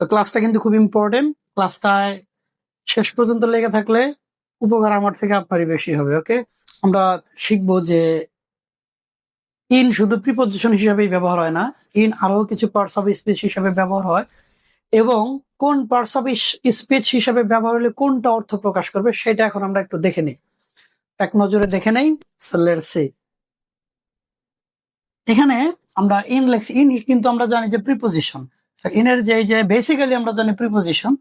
তো ক্লাসটা কিন্তু খুব ইম্পর্টেন্ট। ক্লাসটায় শেষ পর্যন্ত লেগে থাকলে উপকার আমার থেকে আপনারই বেশি হবে। ওকে, আমরা শিখবো যে ইন শুধু প্রিপজিশন হিসাবেই ব্যবহার হয় না, ইন আরো কিছু পার্টস অফ স্পিচ হিসাবে ব্যবহার হয়, এবং কোন পার্টস অফ স্পিচ হিসাবে ব্যবহার হলে কোনটা অর্থ প্রকাশ করবে সেটা এখন আমরা একটু দেখে নিই, এক নজরে দেখে নেই। Let's see. এখানে আমরা ইন লেখছি, ইন কিন্তু আমরা জানি যে প্রিপজিশন। ইনের যে বেসিক্যালি আমরা জানি প্রিপজিশন।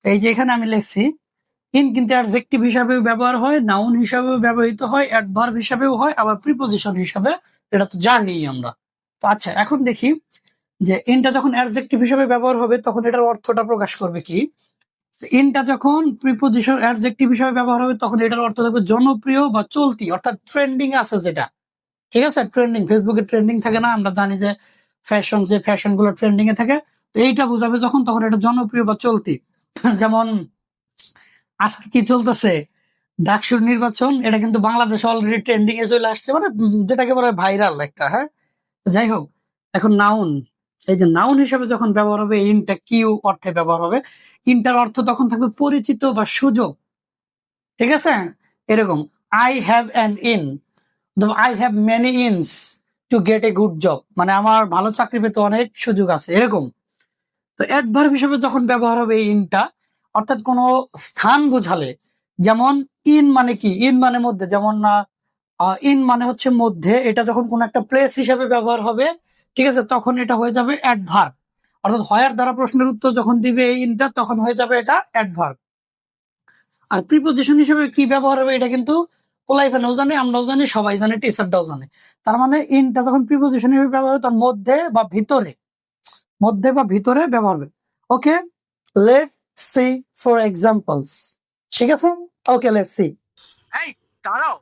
এই যে এখানে আমি লিখছি ইন কিন্তু অ্যাডজেক্টিভ হিসাবেও ব্যবহার হয়, নাউন হিসাবেও ব্যবহৃত হয়, অ্যাডভার্ব হিসাবেও হয়, আবার প্রিপজিশন হিসাবে, এটা তো জানি আমরা। তো আচ্ছা, এখন দেখি যে ইনটা যখন অ্যাডজেক্টিভ হিসাবে ব্যবহার হবে তখন এটার অর্থটা প্রকাশ করবে কি। ইনটা যখন প্রিপজিশন অ্যাডজেক্টিভ হিসাবে ব্যবহার হবে তখন এটার অর্থ থাকবে জনপ্রিয় বা চলতি, অর্থাৎ ট্রেন্ডিং আছে যেটা। ঠিক আছে, ট্রেন্ডিং, ফেসবুকে ট্রেন্ডিং থাকে না, আমরা জানি যে ফ্যাশন, যে ফ্যাশন গুলো ট্রেন্ডিং এ থাকে, তো এইটা বোঝাবে যখন, তখন এটা জনপ্রিয় বা চলতি। যেমন আজকে কি চলতেছে, ডাকসুর নির্বাচন, এটা কিন্তু বাংলাদেশে অলরেডি ট্রেন্ডিং এ চলে আসছে, মানে যেটাকে বলা হয় ভাইরাল একটা। হ্যাঁ, যাই হোক, এখন নাউন, এই যে নাউন হিসেবে যখন ব্যবহার হবে, ইনটা কিউ অর্থে ব্যবহার হবে, ইনটার অর্থ তখন থাকবে পরিচিত বা সুযোগ। ঠিক আছে, এরকম I have an in, I have many ins to get a good job, মানে আমার ভালো চাকরি পেতে অনেক সুযোগ আছে, এরকম। তো অ্যাডভার্ব হিসেবে যখন ব্যবহার হবে এই ইনটা, অর্থাৎ কোনো স্থান বোঝালে, যেমন ইন মানে কি, ইন মানে মধ্যে, যেমন ইন মানে হচ্ছে মধ্যে, এটা যখন কোন একটা প্লেস হিসেবে ব্যবহার হবে, ঠিক আছে, তখন এটা হয়ে যাবে অ্যাডভার্ব। অর্থাৎ হয়ার দ্বারা প্রশ্নের উত্তর যখন দিবে এই ইনটা, তখন হয়ে যাবে এটা অ্যাডভার্ব। আর প্রিপজিশন হিসেবে কি ব্যবহার হবে এটা কিন্তু পোলাইফানেও জানে, আমরাও জানি, সবাই জানে, টিচারটাও জানে। তার মানে ইনটা যখন প্রিপজিশন হিসেবে ব্যবহার হবে, তার মধ্যে বা ভিতরে, মধ্যে বা ভিতরে ব্যবহার হবে। ওকে, লেটস সি ফর এক্সাম্পলস। ঠিক আছে, ওকে লেটস সি। এই দাঁড়াও,